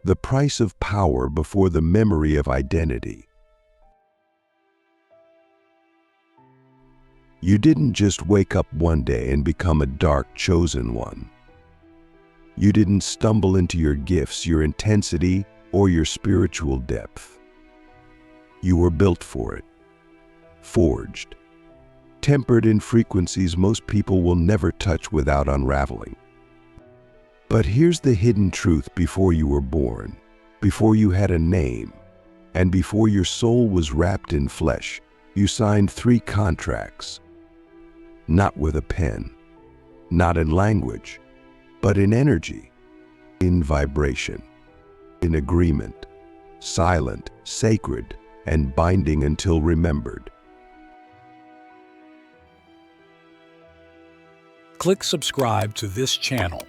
the price of power before the memory of identity. You didn't just wake up one day and become a dark chosen one. You didn't stumble into your gifts, your intensity, or your spiritual depth. You were built for it, forged, tempered in frequencies most people will never touch without unraveling. But here's the hidden truth: before you were born, before you had a name, and before your soul was wrapped in flesh, you signed 3 contracts. Not with a pen, not in language, but in energy, in vibration, in agreement, silent, sacred, and binding until remembered. Click subscribe to this channel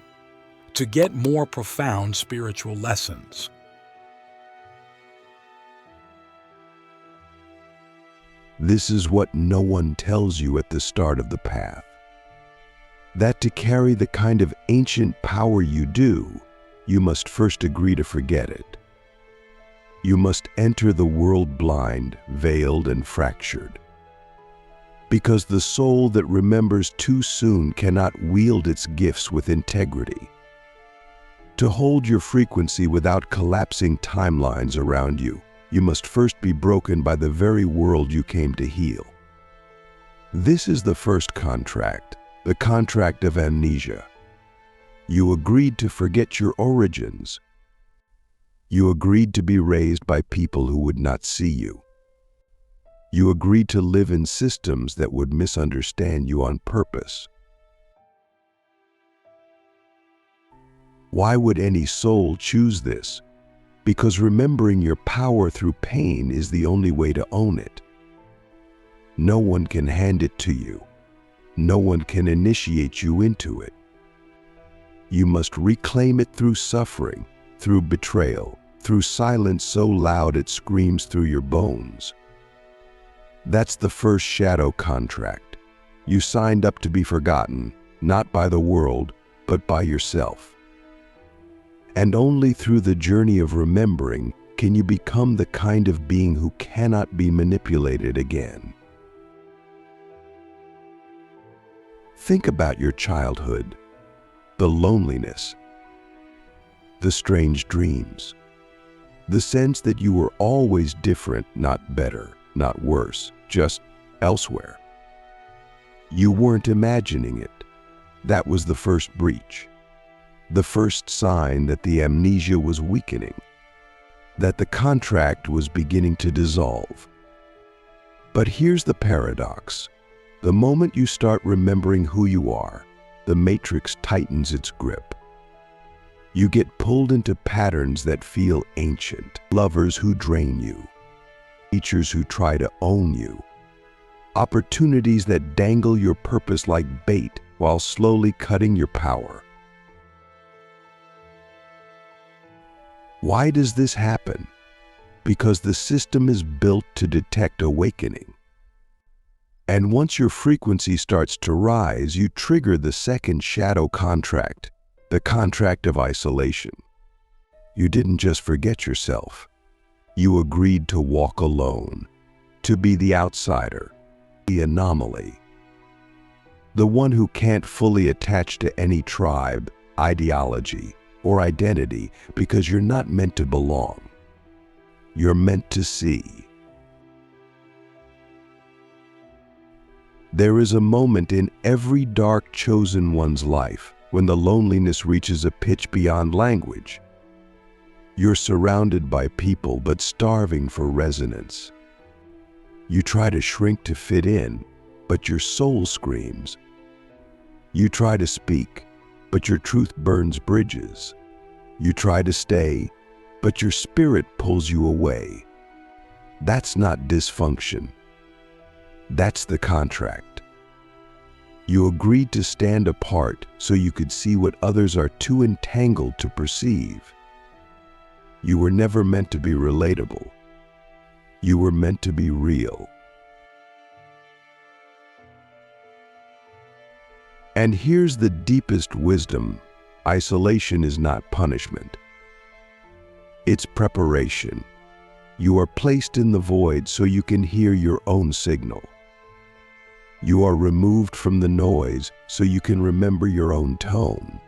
to get more profound spiritual lessons. This is what no one tells you at the start of the path. That to carry the kind of ancient power you do, you must first agree to forget it. You must enter the world blind, veiled, and fractured. Because the soul that remembers too soon cannot wield its gifts with integrity. To hold your frequency without collapsing timelines around you, you must first be broken by the very world you came to heal. This is the first contract, the contract of amnesia. You agreed to forget your origins. You agreed to be raised by people who would not see you. You agreed to live in systems that would misunderstand you on purpose. Why would any soul choose this? Because remembering your power through pain is the only way to own it. No one can hand it to you. No one can initiate you into it. You must reclaim it through suffering, through betrayal, through silence so loud it screams through your bones. That's the first shadow contract. You signed up to be forgotten, not by the world, but by yourself. And only through the journey of remembering can you become the kind of being who cannot be manipulated again. Think about your childhood, the loneliness, the strange dreams, the sense that you were always different, not better, not worse, just elsewhere. You weren't imagining it. That was the first breach. The first sign that the amnesia was weakening, that the contract was beginning to dissolve. But here's the paradox. The moment you start remembering who you are, the matrix tightens its grip. You get pulled into patterns that feel ancient, lovers who drain you, teachers who try to own you, opportunities that dangle your purpose like bait while slowly cutting your power. Why does this happen? Because the system is built to detect awakening. And once your frequency starts to rise, you trigger the second shadow contract, the contract of isolation. You didn't just forget yourself. You agreed to walk alone, to be the outsider, the anomaly, the one who can't fully attach to any tribe, ideology, or identity because you're not meant to belong. You're meant to see. There is a moment in every dark chosen one's life when the loneliness reaches a pitch beyond language. You're surrounded by people but starving for resonance. You try to shrink to fit in, but your soul screams. You try to speak, but your truth burns bridges. You try to stay, but your spirit pulls you away. That's not dysfunction. That's the contract. You agreed to stand apart so you could see what others are too entangled to perceive. You were never meant to be relatable. You were meant to be real. And here's the deepest wisdom: isolation is not punishment. It's preparation. You are placed in the void so you can hear your own signal. You are removed from the noise so you can remember your own tone.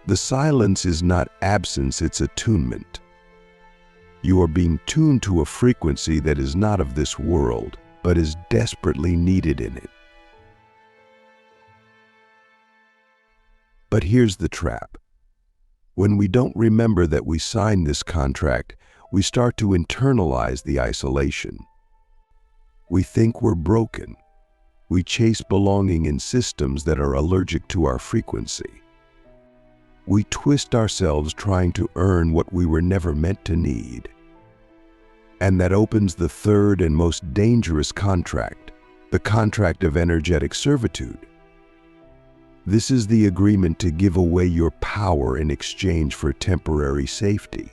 The silence is not absence, it's attunement. You are being tuned to a frequency that is not of this world, but is desperately needed in it. But here's the trap. When we don't remember that we signed this contract, we start to internalize the isolation. We think we're broken. We chase belonging in systems that are allergic to our frequency. We twist ourselves trying to earn what we were never meant to need. And that opens the third and most dangerous contract, the contract of energetic servitude. This is the agreement to give away your power in exchange for temporary safety.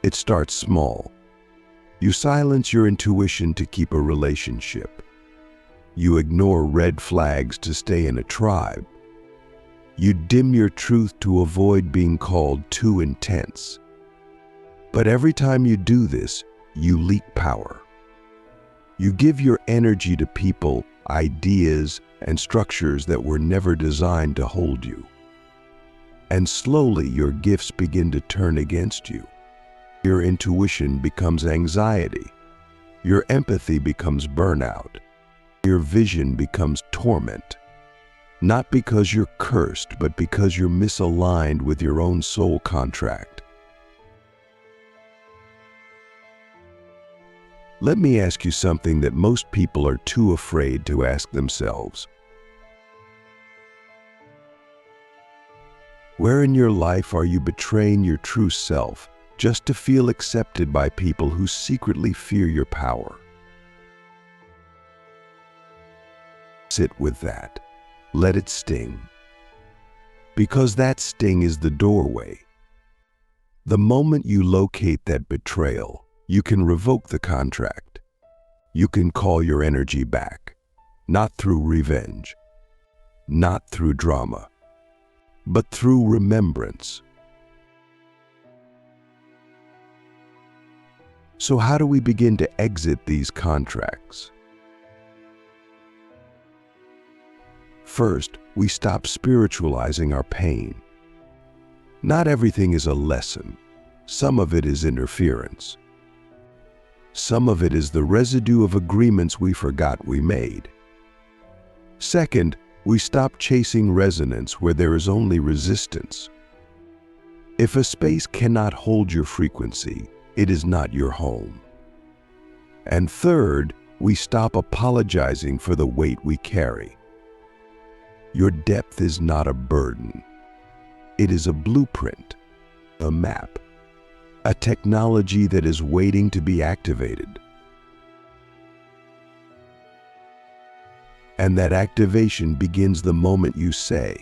It starts small. You silence your intuition to keep a relationship. You ignore red flags to stay in a tribe. You dim your truth to avoid being called too intense. But every time you do this, you leak power. You give your energy to people, ideas, and structures that were never designed to hold you. And slowly your gifts begin to turn against you. Your intuition becomes anxiety. Your empathy becomes burnout. Your vision becomes torment. Not because you're cursed, but because you're misaligned with your own soul contract. Let me ask you something that most people are too afraid to ask themselves. Where in your life are you betraying your true self just to feel accepted by people who secretly fear your power? Sit with that. Let it sting. Because that sting is the doorway. The moment you locate that betrayal, you can revoke the contract. You can call your energy back, not through revenge, not through drama, but through remembrance. So how do we begin to exit these contracts? First, we stop spiritualizing our pain. Not everything is a lesson. Some of it is interference. Some of it is the residue of agreements we forgot we made. Second, we stop chasing resonance where there is only resistance. If a space cannot hold your frequency, it is not your home. And third, we stop apologizing for the weight we carry. Your depth is not a burden. It is a blueprint, a map, a technology that is waiting to be activated. And that activation begins the moment you say,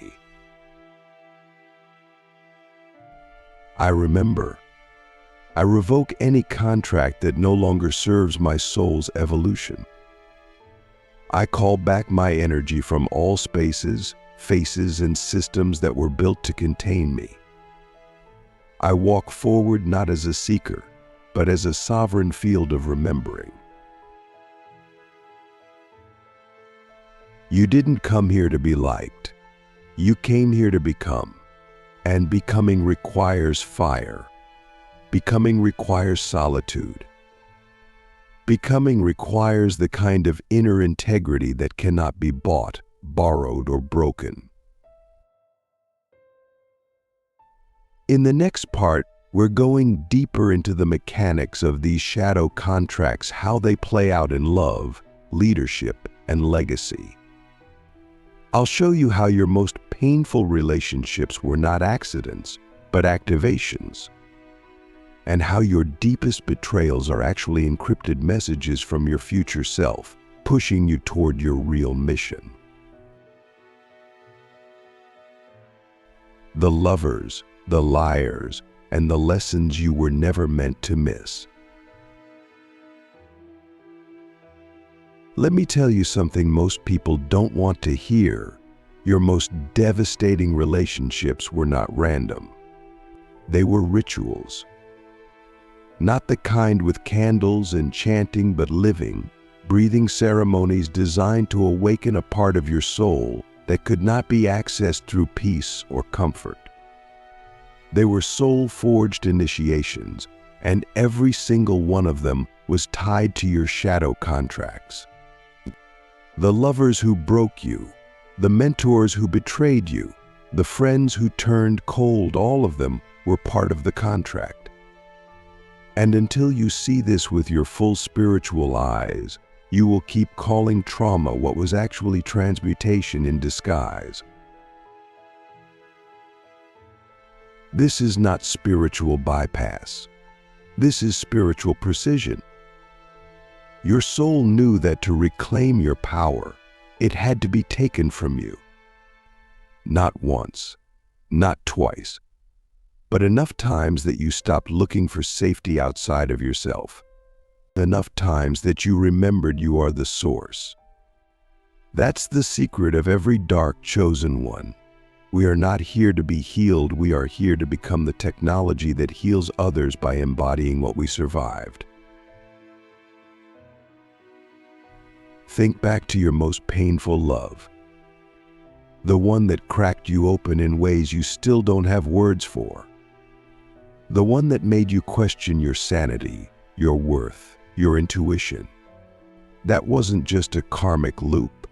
I remember. I revoke any contract that no longer serves my soul's evolution. I call back my energy from all spaces, faces, and systems that were built to contain me. I walk forward not as a seeker, but as a sovereign field of remembering. You didn't come here to be liked. You came here to become. And becoming requires fire. Becoming requires solitude. Becoming requires the kind of inner integrity that cannot be bought, borrowed, or broken. In the next part, we're going deeper into the mechanics of these shadow contracts, how they play out in love, leadership, and legacy. I'll show you how your most painful relationships were not accidents, but activations, and how your deepest betrayals are actually encrypted messages from your future self, pushing you toward your real mission. The lovers, the liars, and the lessons you were never meant to miss. Let me tell you something most people don't want to hear. Your most devastating relationships were not random. They were rituals. Not the kind with candles and chanting, but living, breathing ceremonies designed to awaken a part of your soul that could not be accessed through peace or comfort. They were soul-forged initiations, and every single one of them was tied to your shadow contracts. The lovers who broke you, the mentors who betrayed you, the friends who turned cold, all of them were part of the contract. And until you see this with your full spiritual eyes, you will keep calling trauma what was actually transmutation in disguise. This is not spiritual bypass. This is spiritual precision. Your soul knew that to reclaim your power, it had to be taken from you. Not once, not twice, but enough times that you stopped looking for safety outside of yourself. Enough times that you remembered you are the source. That's the secret of every dark chosen one. We are not here to be healed, we are here to become the technology that heals others by embodying what we survived. Think back to your most painful love. The one that cracked you open in ways you still don't have words for. The one that made you question your sanity, your worth, your intuition. That wasn't just a karmic loop.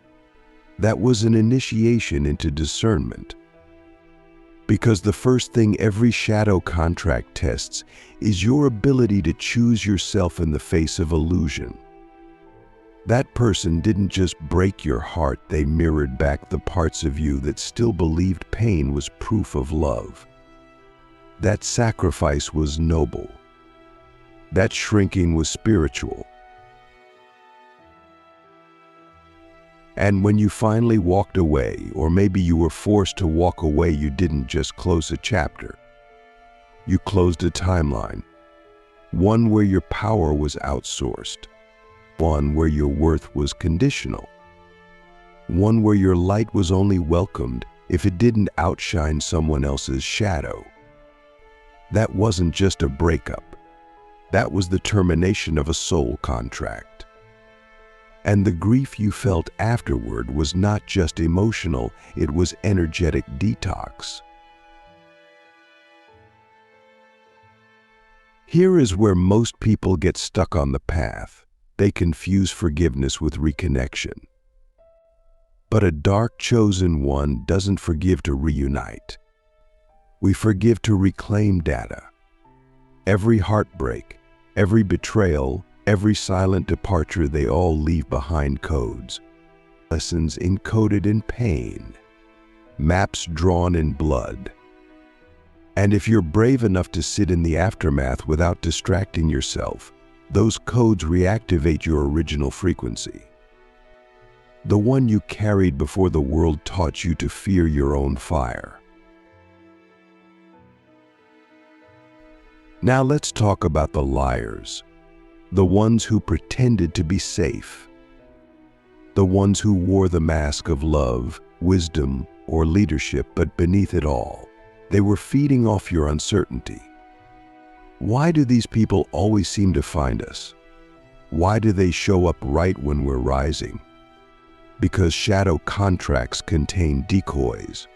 That was an initiation into discernment. Because the first thing every shadow contract tests is your ability to choose yourself in the face of illusion. That person didn't just break your heart, they mirrored back the parts of you that still believed pain was proof of love. That sacrifice was noble. That shrinking was spiritual. And when you finally walked away, or maybe you were forced to walk away, you didn't just close a chapter. You closed a timeline. One where your power was outsourced. One where your worth was conditional. One where your light was only welcomed if it didn't outshine someone else's shadow. That wasn't just a breakup. That was the termination of a soul contract. And the grief you felt afterward was not just emotional, it was energetic detox. Here is where most people get stuck on the path. They confuse forgiveness with reconnection. But a dark chosen one doesn't forgive to reunite. We forgive to reclaim data. Every heartbreak, every betrayal, every silent departure, they all leave behind codes. Lessons encoded in pain. Maps drawn in blood. And if you're brave enough to sit in the aftermath without distracting yourself, those codes reactivate your original frequency. The one you carried before the world taught you to fear your own fire. Now let's talk about the liars. The ones who pretended to be safe. The ones who wore the mask of love, wisdom, or leadership, but beneath it all, they were feeding off your uncertainty. Why do these people always seem to find us? Why do they show up right when we're rising? Because shadow contracts contain decoys,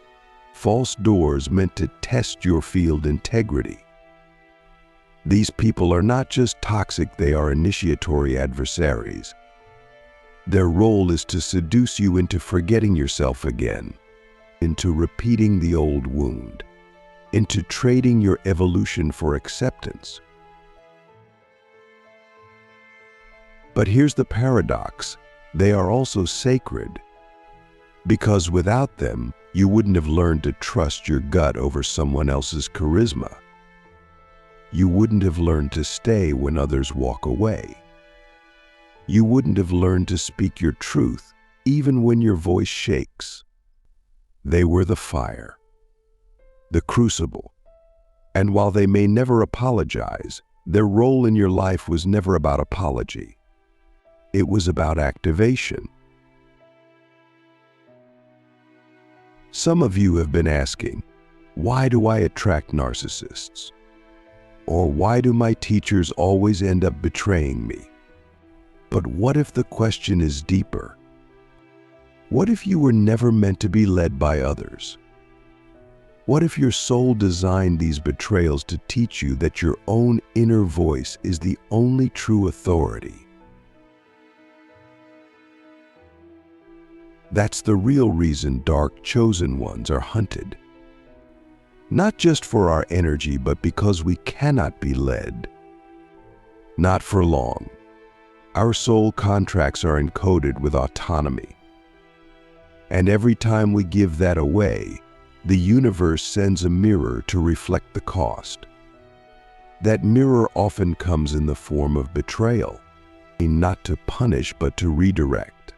false doors meant to test your field integrity. These people are not just toxic, they are initiatory adversaries. Their role is to seduce you into forgetting yourself again, into repeating the old wound, into trading your evolution for acceptance. But here's the paradox. They are also sacred, because without them, you wouldn't have learned to trust your gut over someone else's charisma. You wouldn't have learned to stay when others walk away. You wouldn't have learned to speak your truth, even when your voice shakes. They were the fire, the crucible. And while they may never apologize, their role in your life was never about apology. It was about activation. Some of you have been asking, why do I attract narcissists? Or why do my teachers always end up betraying me? But what if the question is deeper? What if you were never meant to be led by others? What if your soul designed these betrayals to teach you that your own inner voice is the only true authority? That's the real reason dark chosen ones are hunted. Not just for our energy, but because we cannot be led. Not for long. Our soul contracts are encoded with autonomy. And every time we give that away, the universe sends a mirror to reflect the cost. That mirror often comes in the form of betrayal, not to punish but to redirect.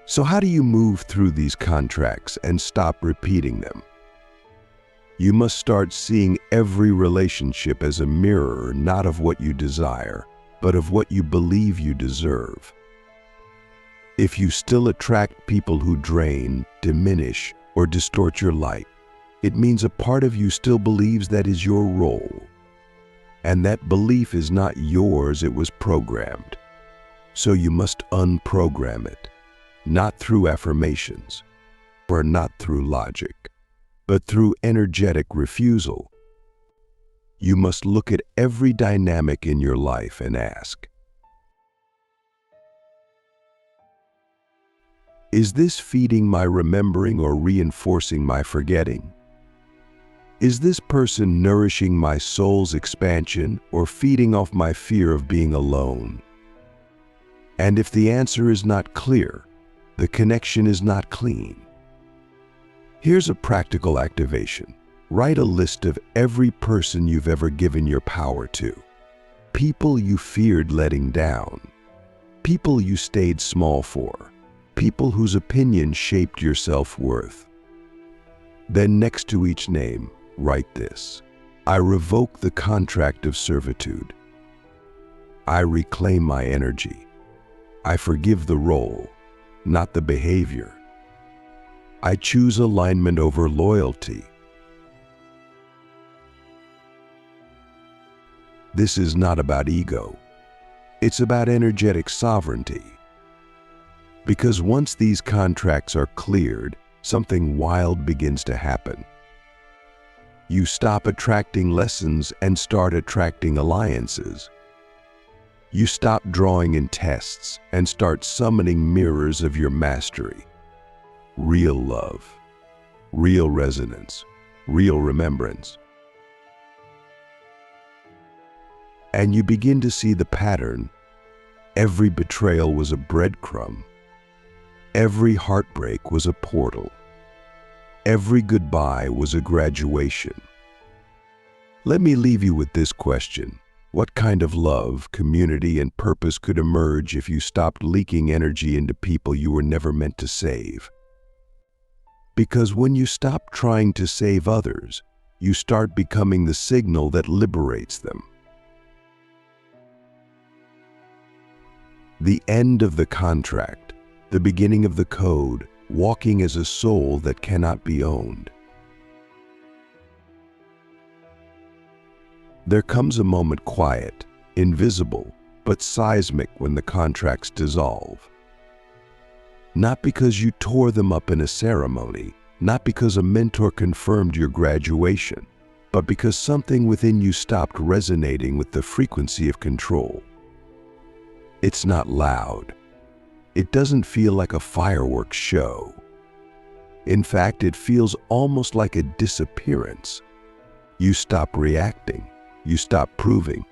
So how do you move through these contracts and stop repeating them? You must start seeing every relationship as a mirror, not of what you desire, but of what you believe you deserve. If you still attract people who drain, diminish, or distort your light, it means a part of you still believes that is your role. And that belief is not yours, it was programmed. So you must unprogram it, not through affirmations, or not through logic, but through energetic refusal. You must look at every dynamic in your life and ask, is this feeding my remembering or reinforcing my forgetting? Is this person nourishing my soul's expansion or feeding off my fear of being alone? And if the answer is not clear, the connection is not clean. Here's a practical activation. Write a list of every person you've ever given your power to. People you feared letting down. People you stayed small for. People whose opinion shaped your self-worth. Then next to each name, write this: I revoke the contract of servitude. I reclaim my energy. I forgive the role, not the behavior. I choose alignment over loyalty. This is not about ego. It's about energetic sovereignty. Because once these contracts are cleared, something wild begins to happen. You stop attracting lessons and start attracting alliances. You stop drawing in tests and start summoning mirrors of your mastery. Real love, real resonance, real remembrance. And you begin to see the pattern. Every betrayal was a breadcrumb. Every heartbreak was a portal. Every goodbye was a graduation. Let me leave you with this question. What kind of love, community, and purpose could emerge if you stopped leaking energy into people you were never meant to save? Because when you stop trying to save others, you start becoming the signal that liberates them. The end of the contract, the beginning of the code, walking as a soul that cannot be owned. There comes a moment quiet, invisible, but seismic when the contracts dissolve. Not because you tore them up in a ceremony, not because a mentor confirmed your graduation, but because something within you stopped resonating with the frequency of control. It's not loud. It doesn't feel like a fireworks show. In fact, it feels almost like a disappearance. You stop reacting. You stop proving.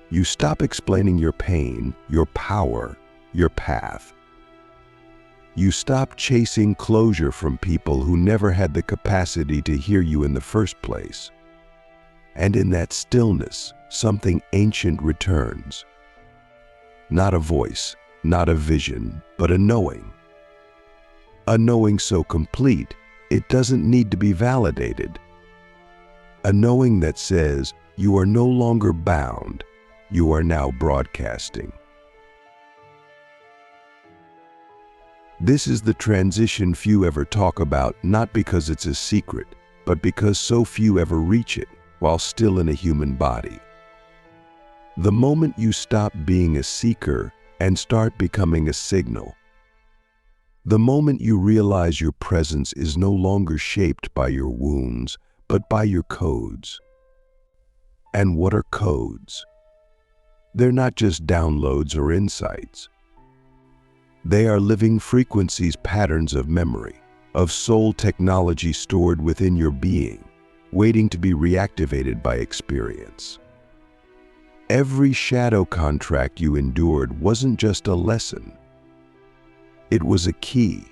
You stop explaining your pain, your power, your path. You stop chasing closure from people who never had the capacity to hear you in the first place. And in that stillness, something ancient returns. Not a voice, not a vision, but a knowing. A knowing so complete, it doesn't need to be validated. A knowing that says, you are no longer bound, you are now broadcasting. This is the transition few ever talk about, not because it's a secret, but because so few ever reach it while still in a human body. The moment you stop being a seeker and start becoming a signal. The moment you realize your presence is no longer shaped by your wounds, but by your codes. And what are codes? They're not just downloads or insights. They are living frequencies, patterns of memory, of soul technology stored within your being, waiting to be reactivated by experience. Every shadow contract you endured wasn't just a lesson. It was a key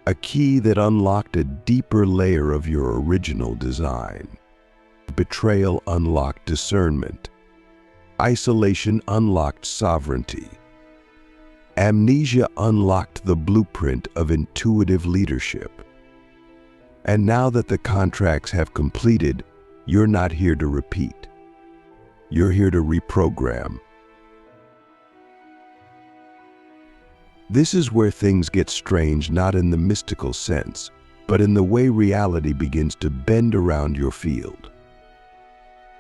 that unlocked a deeper layer of your original design. Betrayal unlocked discernment. Isolation unlocked sovereignty. Amnesia unlocked the blueprint of intuitive leadership. And now that the contracts have completed, you're not here to repeat. You're here to reprogram. This is where things get strange, not in the mystical sense, but in the way reality begins to bend around your field.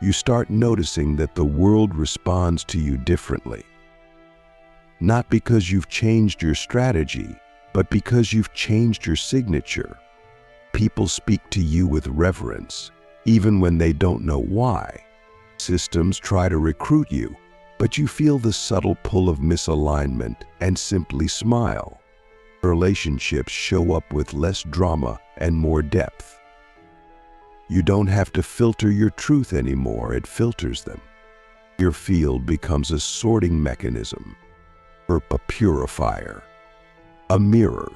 You start noticing that the world responds to you differently. Not because you've changed your strategy, but because you've changed your signature. People speak to you with reverence, even when they don't know why. Systems try to recruit you, but you feel the subtle pull of misalignment and simply smile. Relationships show up with less drama and more depth. You don't have to filter your truth anymore, it filters them. Your field becomes a sorting mechanism, or a purifier, a mirror.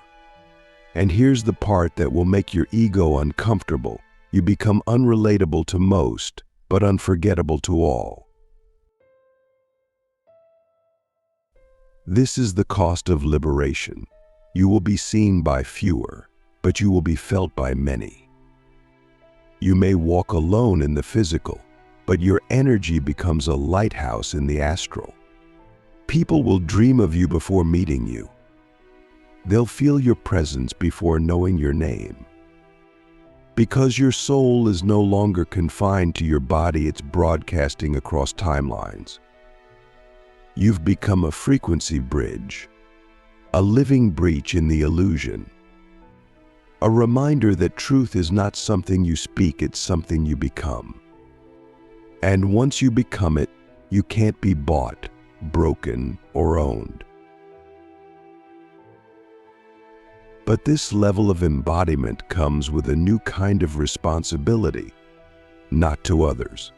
And here's the part that will make your ego uncomfortable. You become unrelatable to most, but unforgettable to all. This is the cost of liberation. You will be seen by fewer, but you will be felt by many. You may walk alone in the physical, but your energy becomes a lighthouse in the astral. People will dream of you before meeting you. They'll feel your presence before knowing your name. Because your soul is no longer confined to your body, it's broadcasting across timelines. You've become a frequency bridge, a living breach in the illusion. A reminder that truth is not something you speak, it's something you become. And once you become it, you can't be bought, broken, or owned. But this level of embodiment comes with a new kind of responsibility, not to others,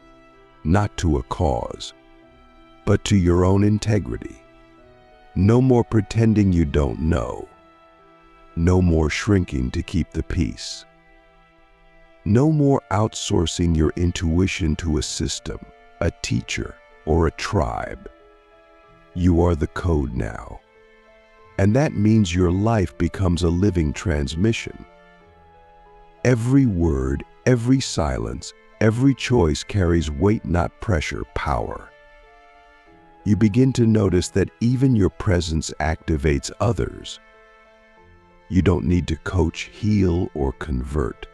not to a cause, but to your own integrity. No more pretending you don't know. No more shrinking to keep the peace. No more outsourcing your intuition to a system, a teacher, or a tribe. You are the code now. And that means your life becomes a living transmission. Every word, every silence, every choice carries weight, not pressure, power. You begin to notice that even your presence activates others. You don't need to coach, heal, or convert.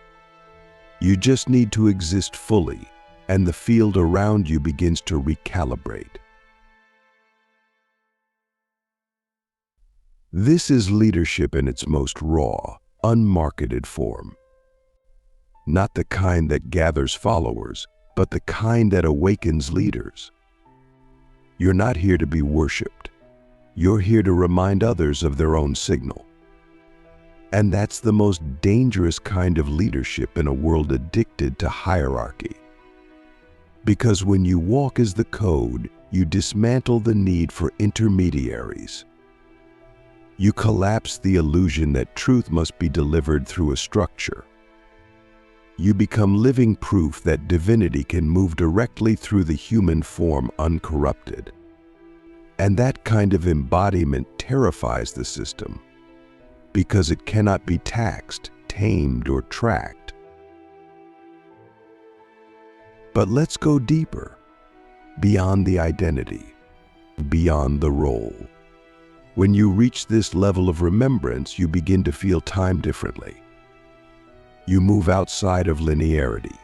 You just need to exist fully, and the field around you begins to recalibrate. This is leadership in its most raw, unmarketed form. Not the kind that gathers followers, but the kind that awakens leaders. You're not here to be worshipped. You're here to remind others of their own signal. And that's the most dangerous kind of leadership in a world addicted to hierarchy. Because when you walk as the code, you dismantle the need for intermediaries. You collapse the illusion that truth must be delivered through a structure. You become living proof that divinity can move directly through the human form uncorrupted. And that kind of embodiment terrifies the system, because it cannot be taxed, tamed, or tracked. But let's go deeper, beyond the identity, beyond the role. When you reach this level of remembrance, you begin to feel time differently. You move outside of linearity.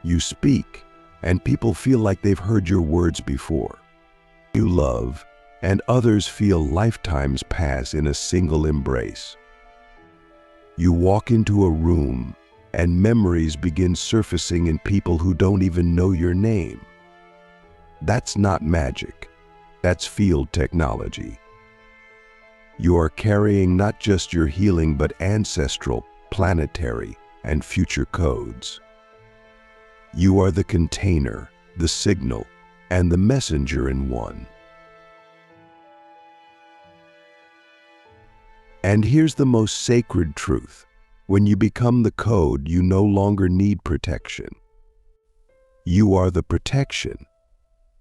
You speak, and people feel like they've heard your words before. You love, and others feel lifetimes pass in a single embrace. You walk into a room, and memories begin surfacing in people who don't even know your name. That's not magic. That's field technology. You are carrying not just your healing, but ancestral, planetary, and future codes. You are the container, the signal, and the messenger in one. And here's the most sacred truth. When you become the code, you no longer need protection. You are the protection.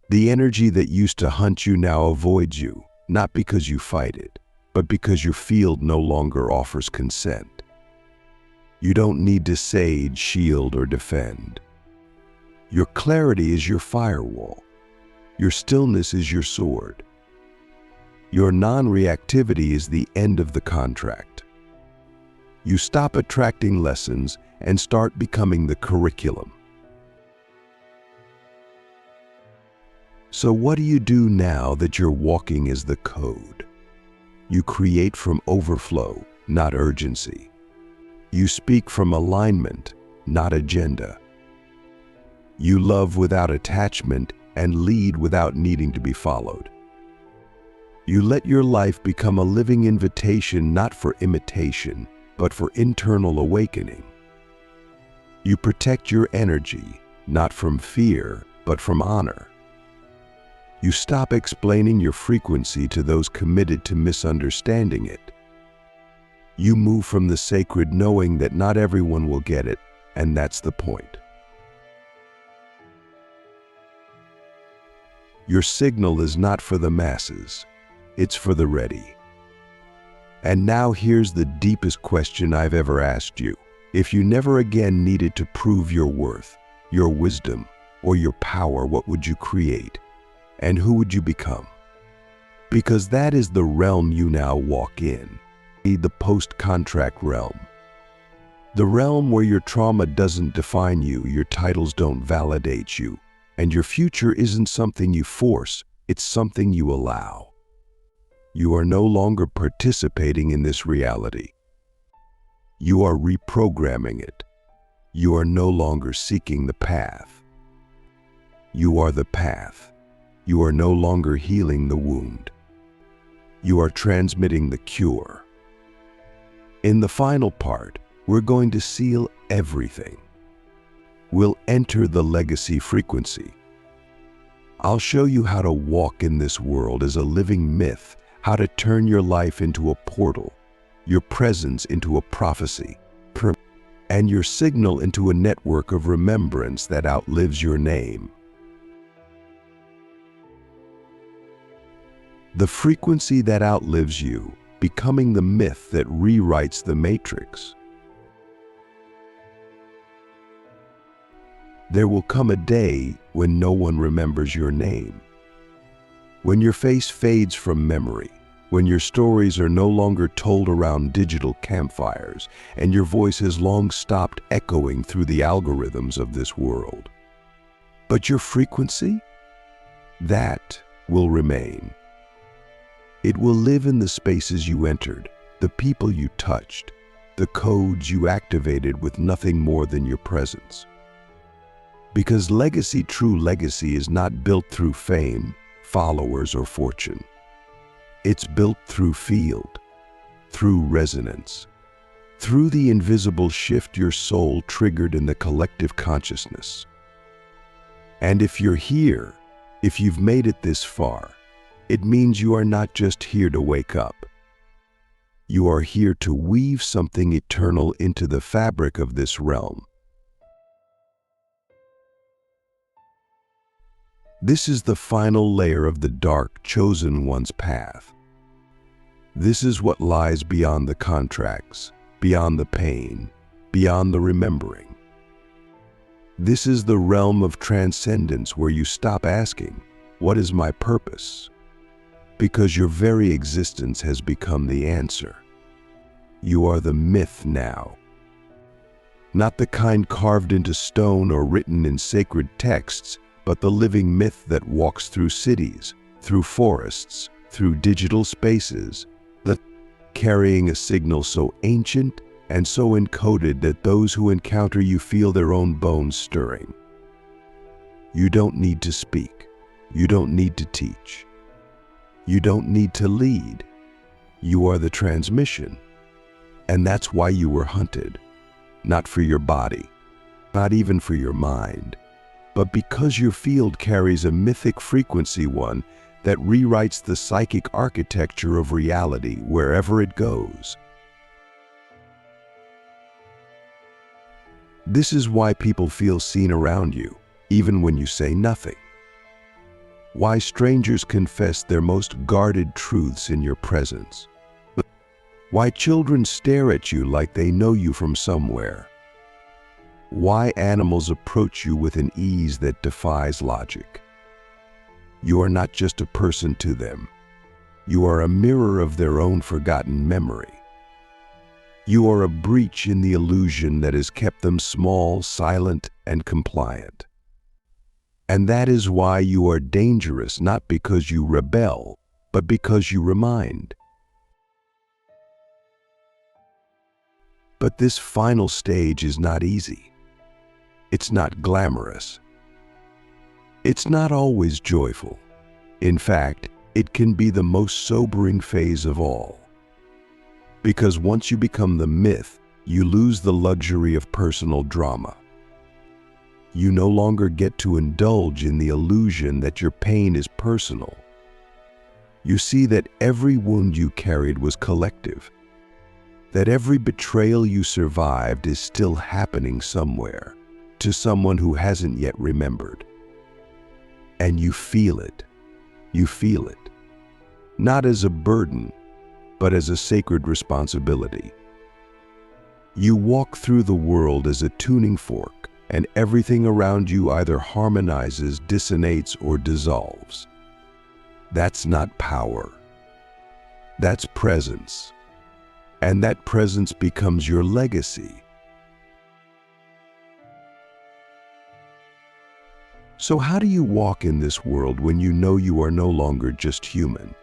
The energy that used to hunt you now avoids you, not because you fight it, but because your field no longer offers consent. You don't need to sage, shield, or defend. Your clarity is your firewall. Your stillness is your sword. Your non-reactivity is the end of the contract. You stop attracting lessons and start becoming the curriculum. So what do you do now that you're walking as the code? You create from overflow, not urgency. You speak from alignment, not agenda. You love without attachment and lead without needing to be followed. You let your life become a living invitation, not for imitation, but for internal awakening. You protect your energy, not from fear, but from honor. You stop explaining your frequency to those committed to misunderstanding it. You move from the sacred knowing that not everyone will get it, and that's the point. Your signal is not for the masses, it's for the ready. And now here's the deepest question I've ever asked you. If you never again needed to prove your worth, your wisdom, or your power, what would you create? And who would you become? Because that is the realm you now walk in, the post-contract realm. The realm where your trauma doesn't define you, your titles don't validate you, and your future isn't something you force, it's something you allow. You are no longer participating in this reality. You are reprogramming it. You are no longer seeking the path. You are the path. You are no longer healing the wound. You are transmitting the cure. In the final part, we're going to seal everything. We'll enter the legacy frequency. I'll show you how to walk in this world as a living myth, how to turn your life into a portal, your presence into a prophecy, and your signal into a network of remembrance that outlives your name. The frequency that outlives you, becoming the myth that rewrites the matrix. There will come a day when no one remembers your name. When your face fades from memory, when your stories are no longer told around digital campfires, and your voice has long stopped echoing through the algorithms of this world. But your frequency? That will remain. It will live in the spaces you entered, the people you touched, the codes you activated with nothing more than your presence. Because legacy, true legacy, is not built through fame, followers, or fortune. It's built through field, through resonance, through the invisible shift your soul triggered in the collective consciousness. And if you're here, if you've made it this far, it means you are not just here to wake up. You are here to weave something eternal into the fabric of this realm. This is the final layer of the dark chosen one's path. This is what lies beyond the contracts, beyond the pain, beyond the remembering. This is the realm of transcendence where you stop asking, "What is my purpose?" because your very existence has become the answer. You are the myth now. Not the kind carved into stone or written in sacred texts, but the living myth that walks through cities, through forests, through digital spaces, carrying a signal so ancient and so encoded that those who encounter you feel their own bones stirring. You don't need to speak. You don't need to teach. You don't need to lead. You are the transmission. And that's why you were hunted. Not for your body, not even for your mind, but because your field carries a mythic frequency, one that rewrites the psychic architecture of reality wherever it goes. This is why people feel seen around you, even when you say nothing. Why strangers confess their most guarded truths in your presence. Why children stare at you like they know you from somewhere. Why animals approach you with an ease that defies logic. You are not just a person to them. You are a mirror of their own forgotten memory. You are a breach in the illusion that has kept them small, silent, and compliant. And that is why you are dangerous, not because you rebel, but because you remind. But this final stage is not easy. It's not glamorous. It's not always joyful. In fact, it can be the most sobering phase of all. Because once you become the myth, you lose the luxury of personal drama. You no longer get to indulge in the illusion that your pain is personal. You see that every wound you carried was collective, that every betrayal you survived is still happening somewhere, to someone who hasn't yet remembered. And you feel it. You feel it. Not as a burden, but as a sacred responsibility. You walk through the world as a tuning fork, and everything around you either harmonizes, dissonates, or dissolves. That's not power. That's presence. And that presence becomes your legacy. So how do you walk in this world when you know you are no longer just human?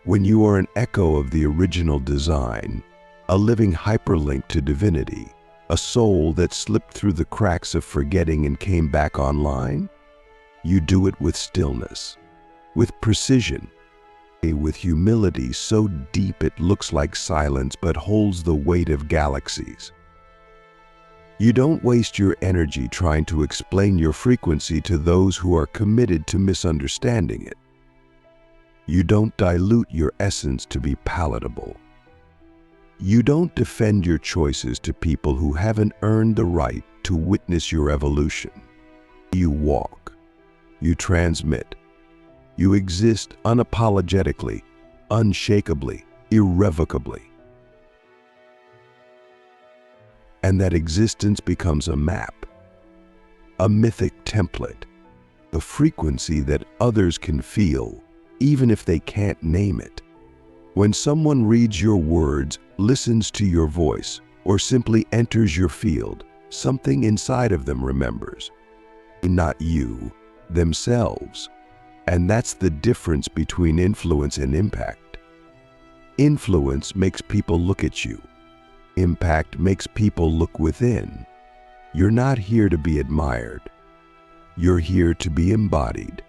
When you are an echo of the original design, a living hyperlink to divinity, a soul that slipped through the cracks of forgetting and came back online? You do it with stillness, with precision, with humility so deep it looks like silence but holds the weight of galaxies. You don't waste your energy trying to explain your frequency to those who are committed to misunderstanding it. You don't dilute your essence to be palatable. You don't defend your choices to people who haven't earned the right to witness your evolution. You walk. You transmit. You exist unapologetically, unshakably, irrevocably. And that existence becomes a map, a mythic template, a frequency that others can feel, even if they can't name it. When someone reads your words, listens to your voice, or simply enters your field, something inside of them remembers. Not you, themselves. And that's the difference between influence and impact. Influence makes people look at you. Impact makes people look within. You're not here to be admired. You're here to be embodied.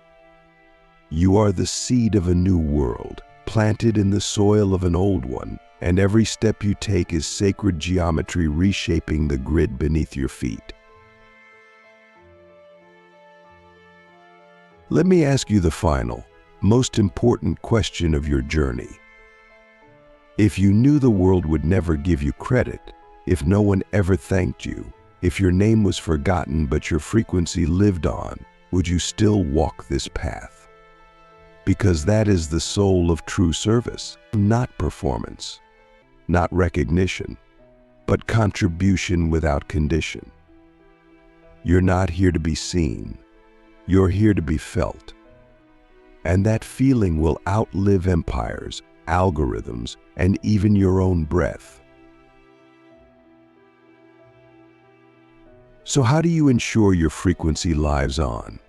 You are the seed of a new world, planted in the soil of an old one, and every step you take is sacred geometry reshaping the grid beneath your feet. Let me ask you the final, most important question of your journey. If you knew the world would never give you credit, if no one ever thanked you, if your name was forgotten but your frequency lived on, would you still walk this path? Because that is the soul of true service, not performance, not recognition, but contribution without condition. You're not here to be seen. You're here to be felt. And that feeling will outlive empires, algorithms, and even your own breath. So how do you ensure your frequency lives on?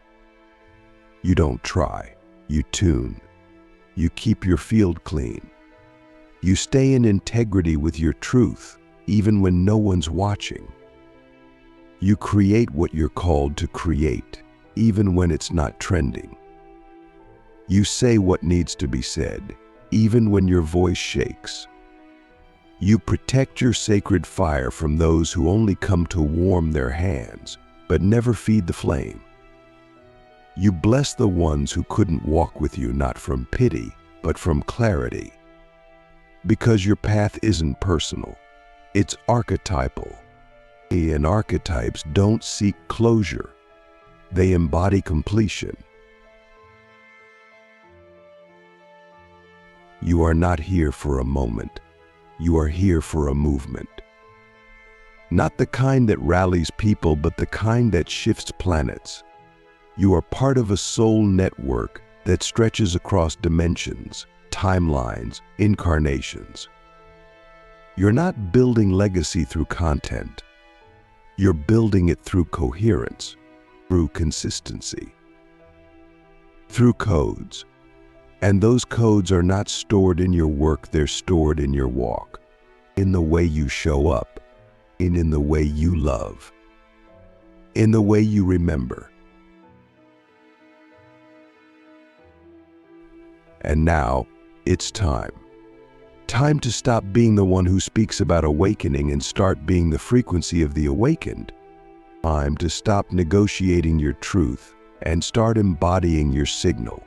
You don't try, you tune. You keep your field clean. You stay in integrity with your truth, even when no one's watching. You create what you're called to create, even when it's not trending. You say what needs to be said, even when your voice shakes. You protect your sacred fire from those who only come to warm their hands, but never feed the flame. You bless the ones who couldn't walk with you not from pity, but from clarity. Because your path isn't personal, it's archetypal. And archetypes don't seek closure, they embody completion. You are not here for a moment, you are here for a movement. Not the kind that rallies people, but the kind that shifts planets. You are part of a soul network that stretches across dimensions, timelines, incarnations. You're not building legacy through content. You're building it through coherence, through consistency, through codes. And those codes are not stored in your work, they're stored in your walk, in the way you show up, in the way you love, in the way you remember. And now, it's time. Time to stop being the one who speaks about awakening and start being the frequency of the awakened. Time to stop negotiating your truth and start embodying your signal.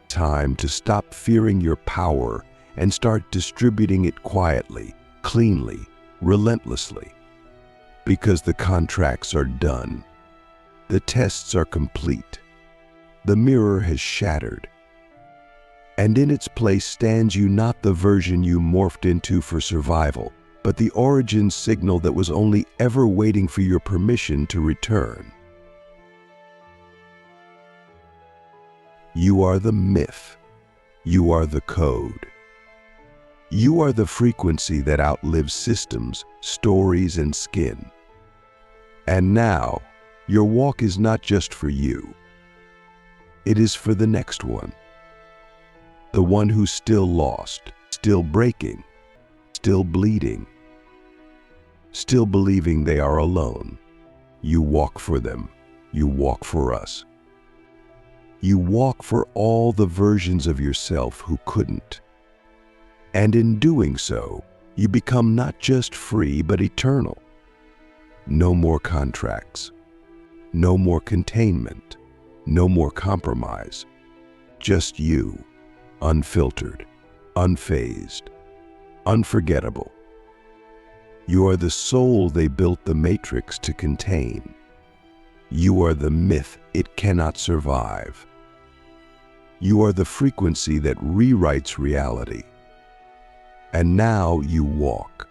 Time to stop fearing your power and start distributing it quietly, cleanly, relentlessly. Because the contracts are done. The tests are complete. The mirror has shattered. And in its place stands you, not the version you morphed into for survival, but the origin signal that was only ever waiting for your permission to return. You are the myth. You are the code. You are the frequency that outlives systems, stories, and skin. And now, your walk is not just for you. It is for the next one. The one who's still lost, still breaking, still bleeding, still believing they are alone. You walk for them. You walk for us. You walk for all the versions of yourself who couldn't. And in doing so, you become not just free, but eternal. No more contracts. No more containment. No more compromise. Just you. Unfiltered, unfazed, unforgettable. You are the soul they built the matrix to contain. You are the myth it cannot survive. You are the frequency that rewrites reality. And now you walk.